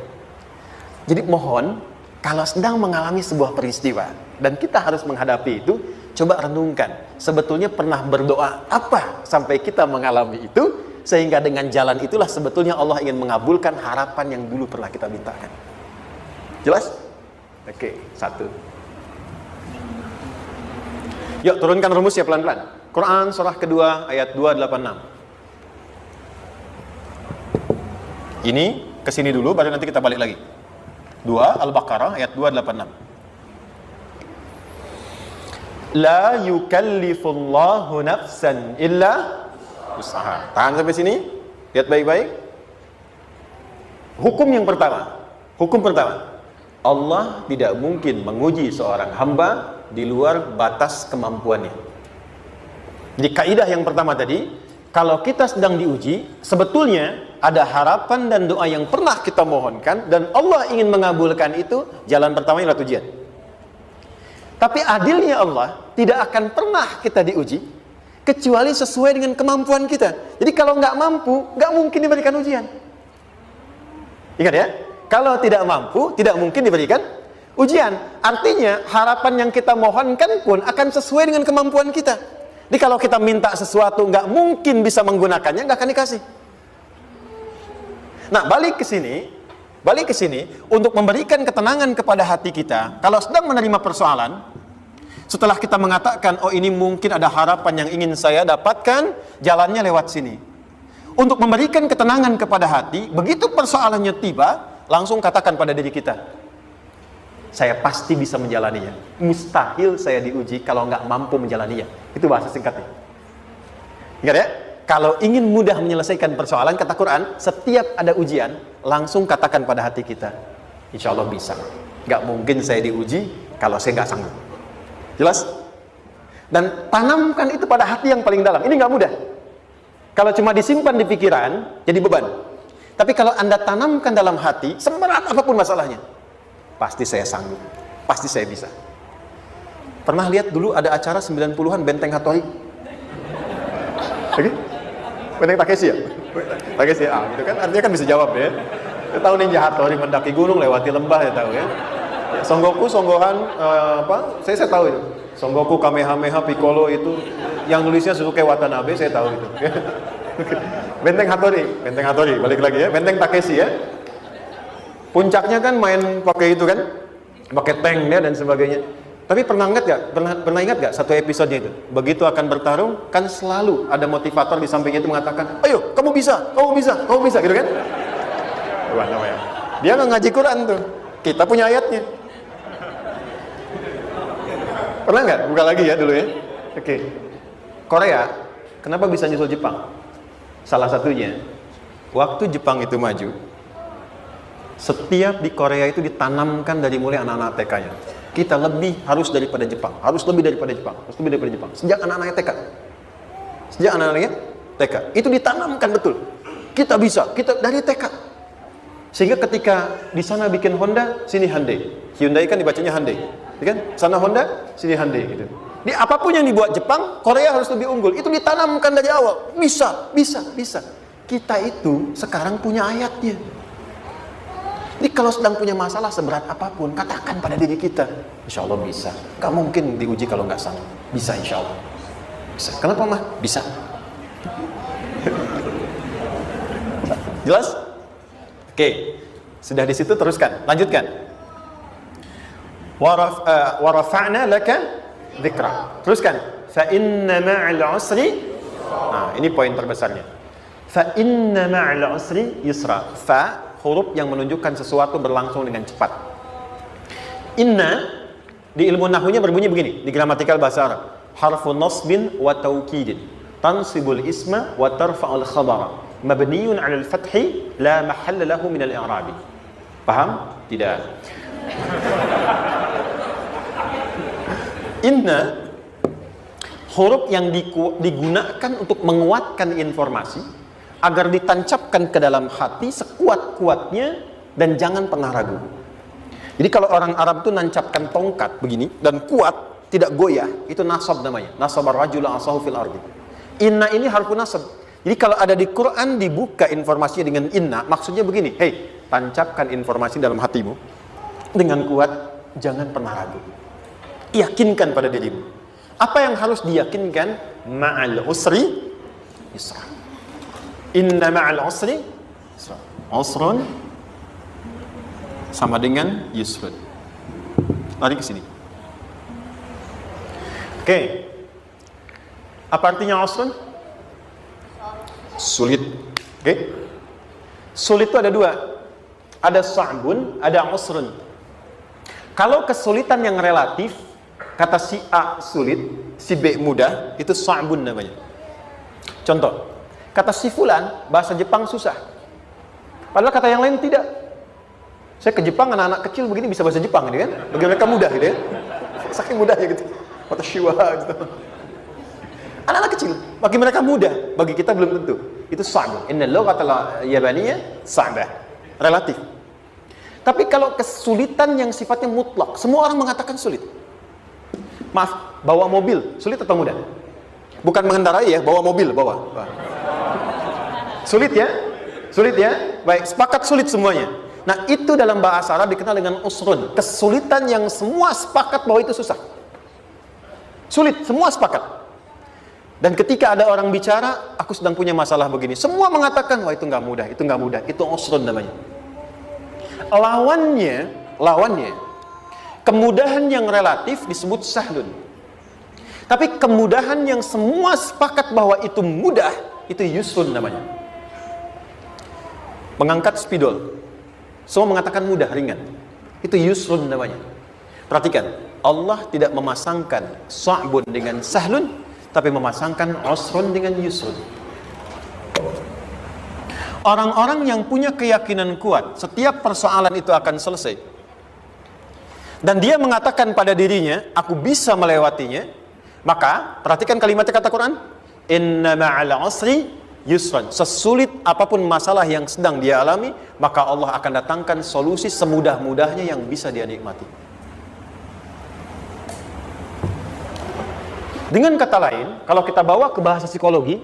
Jadi mohon, kalau sedang mengalami sebuah peristiwa dan kita harus menghadapi itu, coba renungkan, sebetulnya pernah berdoa apa sampai kita mengalami itu, sehingga dengan jalan itulah sebetulnya Allah ingin mengabulkan harapan yang dulu pernah kita mintakan. Jelas? Oke, satu. Yuk turunkan rumus ya pelan-pelan. Quran surah kedua ayat 286. Ini kesini dulu, baru nanti kita balik lagi. 2 Al-Baqarah ayat 286. La yukallifullahu nafsan illa usaha. Tahan sampai sini. Lihat baik-baik. Hukum pertama. Allah tidak mungkin menguji seorang hamba di luar batas kemampuannya. Jadi kaidah yang pertama tadi, kalau kita sedang diuji, sebetulnya ada harapan dan doa yang pernah kita mohonkan dan Allah ingin mengabulkan itu, jalan pertamanya adalah ujian. Tapi adilnya Allah tidak akan pernah kita diuji kecuali sesuai dengan kemampuan kita. Jadi kalau nggak mampu, nggak mungkin diberikan ujian. Ingat ya, kalau tidak mampu, tidak mungkin diberikan ujian. Artinya harapan yang kita mohonkan pun akan sesuai dengan kemampuan kita. Jadi kalau kita minta sesuatu nggak mungkin bisa menggunakannya, nggak akan dikasih. Nah, balik ke sini untuk memberikan ketenangan kepada hati kita. Kalau sedang menerima persoalan, setelah kita mengatakan, oh ini mungkin ada harapan yang ingin saya dapatkan, jalannya lewat sini. Untuk memberikan ketenangan kepada hati, begitu persoalannya tiba, langsung katakan pada diri kita, saya pasti bisa menjalaninya. Mustahil saya diuji kalau nggak mampu menjalaninya. Itu bahasa singkatnya. Ingat ya? Kalau ingin mudah menyelesaikan persoalan, kata Quran, setiap ada ujian, langsung katakan pada hati kita, insya Allah bisa. Nggak mungkin saya diuji kalau saya nggak sanggup. Jelas? Dan tanamkan itu pada hati yang paling dalam. Ini nggak mudah. Kalau cuma disimpan di pikiran, jadi beban. Tapi kalau Anda tanamkan dalam hati, seberat apapun masalahnya, pasti saya sanggup, pasti saya bisa. Pernah lihat dulu ada acara 90-an Benteng Hattori? Oke? Benteng Takeshi ya? Takeshi ya, gitu kan artinya kan bisa jawab ya. Kita tahu Ninja Hattori mendaki gunung, lewati lembah, ya tahu ya. Songoku, Songgohan, saya tahu itu. Songoku, Kamehameha, Piccolo itu, yang nulisnya Suzuki Watanabe, saya tahu itu. Benteng Hattori, balik lagi ya. Benteng Takeshi ya. Puncaknya kan main pakai itu kan, pakai tanknya dan sebagainya. Tapi pernah ingat gak satu episodenya itu? Begitu akan bertarung, kan selalu ada motivator di sampingnya itu mengatakan, ayo, kamu bisa, gitu kan? Wah, namanya. Dia nggak ngaji Quran tuh. Kita punya ayatnya. Pernah nggak? Buka lagi ya dulu ya. Oke. Korea, kenapa bisa nyusul Jepang? Salah satunya, waktu Jepang itu maju, setiap di Korea itu ditanamkan dari mulai anak-anak TK-nya. Kita harus lebih daripada Jepang. Sejak anak-anaknya TK. Itu ditanamkan betul. Kita bisa, kita dari TK. Sehingga ketika di sana bikin Honda, sini Hyundai. Hyundai kan dibacanya Hyundai. Ya kan? Sana Honda, sini Hyundai gitu. Di apapun yang dibuat Jepang, Korea harus lebih unggul. Itu ditanamkan dari awal. Bisa. Kita itu sekarang punya ayatnya. Jadi kalau sedang punya masalah seberat apapun, katakan pada diri kita, insya Allah bisa. Gak mungkin diuji kalau nggak sanggup. Bisa insya Allah. Bisa. Kenapa mah? Bisa. Jelas? Oke. Sudah di situ teruskan. Lanjutkan. Warafa'na laka dzikra. Teruskan. Fa inna ma'al usri. Nah, ini poin terbesarnya. Fa inna ma'al usri yusra. Fa, huruf yang menunjukkan sesuatu berlangsung dengan cepat. Inna di ilmu nahwunya berbunyi begini, di gramatikal bahasa Arab. Harfu nasbin wa taukidin, tansibul isma wa tarfa'ul khabara, mabniyun 'alal fathi la mahalla lahu min al-i'rabi. Paham? Tidak. Inna huruf yang digunakan untuk menguatkan informasi agar ditancapkan ke dalam hati sekuat-kuatnya dan jangan pernah ragu. Jadi kalau orang Arab itu nancapkan tongkat begini dan kuat, tidak goyah, itu nasab namanya. Nasabar rajula asahu fil ardi. Inna ini harfu nasab. Jadi kalau ada di Quran dibuka informasinya dengan inna, maksudnya begini, hei, tancapkan informasi dalam hatimu dengan kuat, jangan pernah ragu. Yakinkan pada dirimu. Apa yang harus diyakinkan? Ma'al usri yusra. Inna ma'al usri yusra. Usrun sama dengan yusrun. Lari ke sini. Oke. Apa artinya usrun? Sulit. Oke. Sulit itu ada dua. Ada sa'bun, ada usrun. Kalau kesulitan yang relatif, kata si A sulit, si B mudah, itu sa'bun namanya. Contoh, kata si fulan bahasa Jepang susah, padahal kata yang lain tidak. Saya ke Jepang, anak-anak kecil begini bisa bahasa Jepang ini kan, bagi mereka mudah gitu ya, saking mudahnya gitu, kata shiwa gitu. Anak-anak kecil, bagi mereka mudah, bagi kita belum tentu. Itu sa'bun. Inna lughatal yabaniyah sa'bah, relatif. Tapi kalau kesulitan yang sifatnya mutlak, semua orang mengatakan sulit. Maaf, bawa mobil, sulit atau mudah? Bukan mengendarai ya, bawa mobil, bawa. Sulit ya? Sulit ya? Baik, sepakat sulit semuanya. Nah, itu dalam bahasa Arab dikenal dengan usrun. Kesulitan yang semua sepakat bahwa itu susah. Sulit, semua sepakat. Dan ketika ada orang bicara, aku sedang punya masalah begini. Semua mengatakan, wah itu nggak mudah, itu nggak mudah. Itu usrun namanya. Lawannya, kemudahan yang relatif disebut sahlun. Tapi kemudahan yang semua sepakat bahwa itu mudah, itu yusrun namanya. Mengangkat spidol, semua mengatakan mudah, ringan. Itu yusrun namanya. Perhatikan, Allah tidak memasangkan sa'bun dengan sahlun, tapi memasangkan usrun dengan yusrun. Orang-orang yang punya keyakinan kuat, setiap persoalan itu akan selesai. Dan dia mengatakan pada dirinya, aku bisa melewatinya. Maka, perhatikan kalimatnya kata Quran, inna ma'al usri yusran. Sesulit apapun masalah yang sedang dia alami, maka Allah akan datangkan solusi semudah-mudahnya yang bisa dia nikmati. Dengan kata lain, kalau kita bawa ke bahasa psikologi,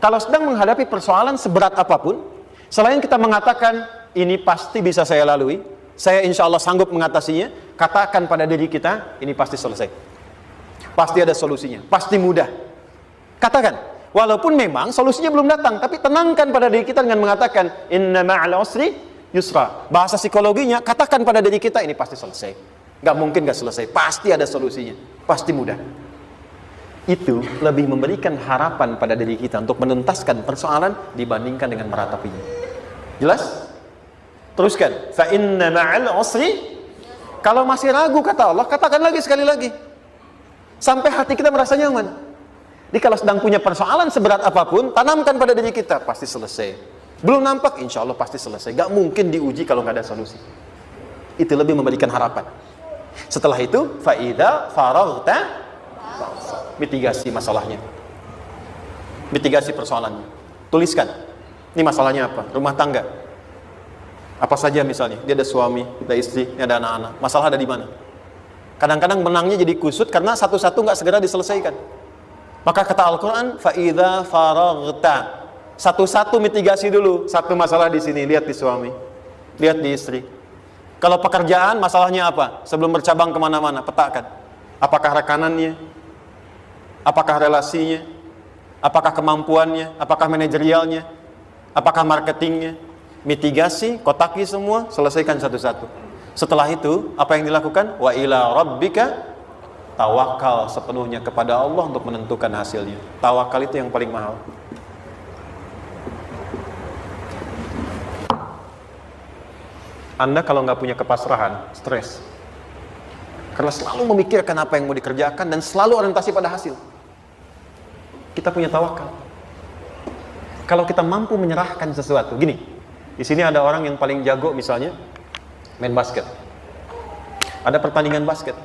kalau sedang menghadapi persoalan seberat apapun, selain kita mengatakan, ini pasti bisa saya lalui, saya insya Allah sanggup mengatasinya, katakan pada diri kita, ini pasti selesai. Pasti ada solusinya, pasti mudah. Katakan, walaupun memang solusinya belum datang, tapi tenangkan pada diri kita dengan mengatakan, inna ma'al usri yusra. Bahasa psikologinya, katakan pada diri kita, ini pasti selesai. Gak mungkin gak selesai, pasti ada solusinya, pasti mudah. Itu lebih memberikan harapan pada diri kita untuk menuntaskan persoalan dibandingkan dengan meratapinya. Jelas? Teruskan. Fa inna ma'al usri. Kalau masih ragu kata Allah, katakan lagi sekali lagi. Sampai hati kita merasa nyaman. Jadi kalau sedang punya persoalan seberat apapun, tanamkan pada diri kita, pasti selesai. Belum nampak, insya Allah pasti selesai. Gak mungkin diuji kalau gak ada solusi. Itu lebih memberikan harapan. Setelah itu, fa idza faraghta, mitigasi masalahnya, mitigasi persoalannya, tuliskan ini masalahnya apa, rumah tangga apa saja misalnya, dia ada suami, ada istri, ada anak-anak, masalah ada di mana. Kadang-kadang menangnya jadi kusut karena satu-satu nggak segera diselesaikan. Maka kata Al-Quran, fa'idha faraghta, satu-satu mitigasi dulu. Satu masalah di sini, lihat di suami, lihat di istri. Kalau pekerjaan masalahnya apa, sebelum bercabang kemana-mana, petakan. Apakah rekanannya, apakah relasinya, apakah kemampuannya, apakah manajerialnya, apakah marketingnya. Mitigasi, kotaki semua, selesaikan satu-satu. Setelah itu, apa yang dilakukan? Wa ila rabbika, tawakal sepenuhnya kepada Allah untuk menentukan hasilnya. Tawakal itu yang paling mahal. Anda kalau nggak punya kepasrahan, stres. Karena selalu memikirkan apa yang mau dikerjakan dan selalu orientasi pada hasil. Kita punya tawakal. Kalau kita mampu menyerahkan sesuatu, gini, di sini ada orang yang paling jago misalnya main basket. Ada pertandingan basket.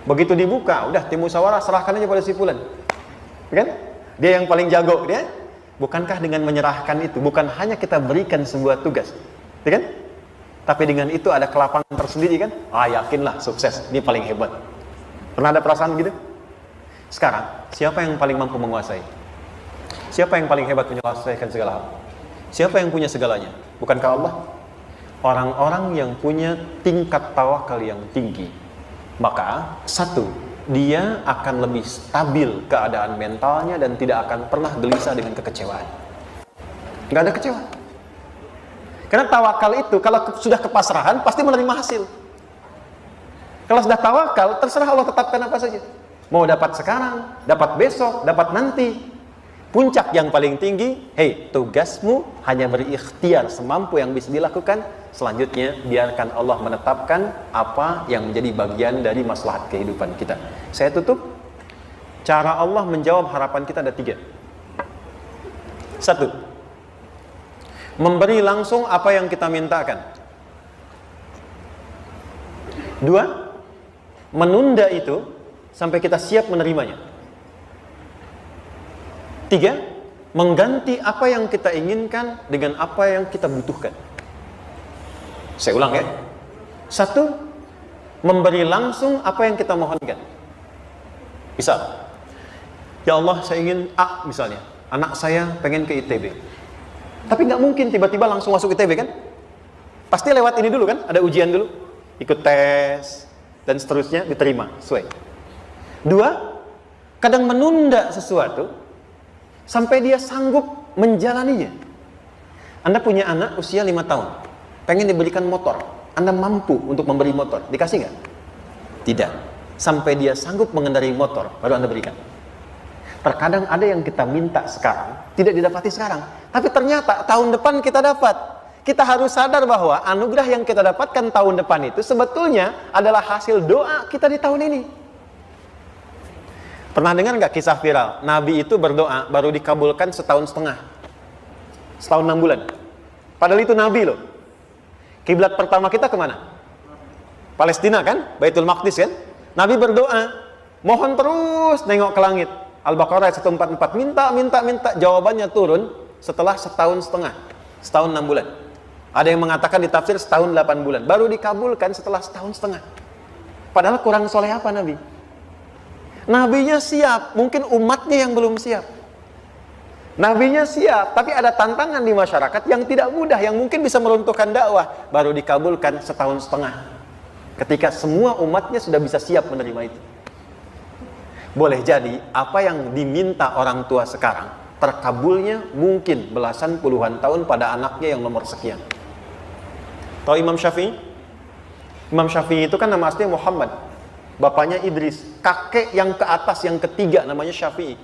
Begitu dibuka, udah tim musyawarah serahkan aja pada si fulan. Kan? Dia yang paling jago, dia. Bukankah dengan menyerahkan itu bukan hanya kita berikan sebuah tugas, ya kan? Tapi dengan itu ada kelapangan tersendiri kan? Ah, yakinlah sukses, ini paling hebat. Pernah ada perasaan gitu? Sekarang, siapa yang paling mampu menguasai? Siapa yang paling hebat menyelesaikan segala hal? Siapa yang punya segalanya? Bukankah Allah? Orang-orang yang punya tingkat tawakal yang tinggi, maka satu, dia akan lebih stabil keadaan mentalnya dan tidak akan pernah gelisah dengan kekecewaan. Nggak ada kecewa. Karena tawakal itu kalau sudah kepasrahan pasti menerima hasil. Kalau sudah tawakal, terserah Allah tetapkan apa saja. Mau dapat sekarang, dapat besok, dapat nanti. puncak yang paling tinggi, hei, tugasmu hanya berikhtiar semampu yang bisa dilakukan. Selanjutnya, biarkan Allah menetapkan apa yang menjadi bagian dari maslahat kehidupan kita. Saya tutup. Cara Allah menjawab harapan kita ada 3. 1, memberi langsung apa yang kita mintakan. 2, menunda itu sampai kita siap menerimanya. 3, mengganti apa yang kita inginkan dengan apa yang kita butuhkan. Saya ulang ya. 1, memberi langsung apa yang kita mohonkan. Misal, ya Allah, saya ingin A misalnya, anak saya pengen ke ITB. Tapi nggak mungkin tiba-tiba langsung masuk ITB kan? Pasti lewat ini dulu kan? Ada ujian dulu, ikut tes, dan seterusnya diterima, sesuai. 2, kadang menunda sesuatu sampai dia sanggup menjalaninya. Anda punya anak usia 5 tahun, pengen diberikan motor. Anda mampu untuk memberi motor, dikasih nggak? Tidak. Sampai dia sanggup mengendarai motor, baru Anda berikan. Terkadang ada yang kita minta sekarang, tidak didapati sekarang. Tapi ternyata tahun depan kita dapat. Kita harus sadar bahwa anugerah yang kita dapatkan tahun depan itu sebetulnya adalah hasil doa kita di tahun ini. Pernah dengar nggak kisah viral? Nabi itu berdoa, baru dikabulkan setahun setengah. Setahun 6 bulan. Padahal itu Nabi loh. Kiblat pertama kita kemana? Palestina kan? Baitul Maqdis kan? Nabi berdoa, mohon terus nengok ke langit. Al-Baqarah 144, minta, jawabannya turun setelah setahun setengah, setahun 6 bulan. Ada yang mengatakan di tafsir setahun 8 bulan, baru dikabulkan setelah setahun setengah. Padahal kurang soleh apa Nabi? Nabinya siap, mungkin umatnya yang belum siap. Nabinya siap, tapi ada tantangan di masyarakat yang tidak mudah, yang mungkin bisa meruntuhkan dakwah, baru dikabulkan setahun setengah. Ketika semua umatnya sudah bisa siap menerima itu. Boleh jadi apa yang diminta orang tua sekarang terkabulnya mungkin belasan puluhan tahun pada anaknya yang nomor sekian. Tahu Imam Syafi'i? Imam Syafi'i itu kan nama aslinya Muhammad, bapaknya Idris, kakek yang ke atas yang ketiga namanya Syafi'i.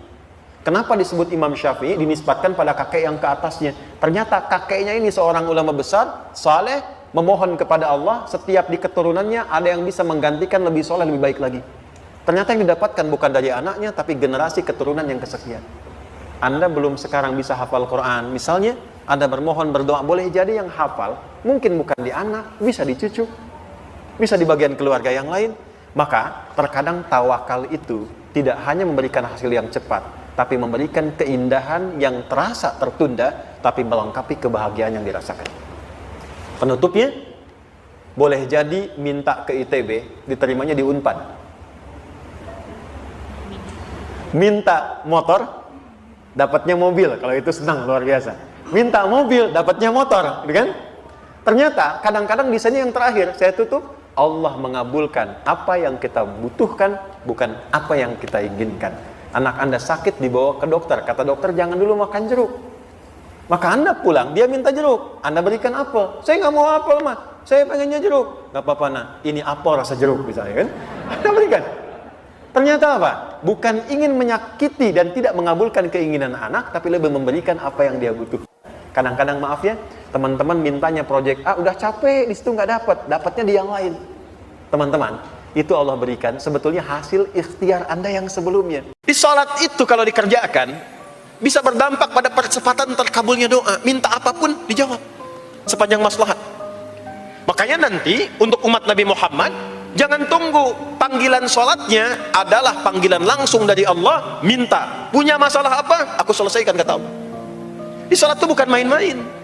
Kenapa disebut Imam Syafi'i? Dinisbatkan pada kakek yang ke atasnya. Ternyata kakeknya ini seorang ulama besar, saleh, memohon kepada Allah, setiap di keturunannya ada yang bisa menggantikan lebih soleh, lebih baik lagi. Ternyata yang didapatkan bukan dari anaknya, tapi generasi keturunan yang kesekian. Anda belum sekarang bisa hafal Quran, misalnya Anda bermohon berdoa, boleh jadi yang hafal mungkin bukan di anak, bisa di cucu, bisa di bagian keluarga yang lain. Maka terkadang tawakal itu tidak hanya memberikan hasil yang cepat, tapi memberikan keindahan yang terasa tertunda, tapi melengkapi kebahagiaan yang dirasakan. Penutupnya, boleh jadi minta ke ITB, diterimanya di Unpad. Minta motor, dapatnya mobil. Kalau itu senang, luar biasa. Minta mobil, dapatnya motor, gitu kan? Ternyata kadang-kadang di sini yang terakhir, saya tutup, Allah mengabulkan apa yang kita butuhkan, bukan apa yang kita inginkan. Anak Anda sakit, dibawa ke dokter, kata dokter jangan dulu makan jeruk. Maka Anda pulang, dia minta jeruk, Anda berikan apel. Saya nggak mau apel mah, saya pengennya jeruk. Nggak apa-apa nah, ini apel rasa jeruk misalnya kan? Anda berikan. Ternyata apa? Bukan ingin menyakiti dan tidak mengabulkan keinginan anak, tapi lebih memberikan apa yang dia butuh. Kadang-kadang maaf ya, teman-teman mintanya proyek A, udah capek, di situ nggak dapat, dapatnya di yang lain. Teman-teman, itu Allah berikan sebetulnya hasil ikhtiar Anda yang sebelumnya. Di sholat itu kalau dikerjakan, bisa berdampak pada percepatan terkabulnya doa. Minta apapun dijawab sepanjang maslahat. Makanya nanti untuk umat Nabi Muhammad, jangan tunggu, panggilan sholatnya adalah panggilan langsung dari Allah. Minta, punya masalah apa? Aku selesaikan, kata Allah. Di sholat itu bukan main-main.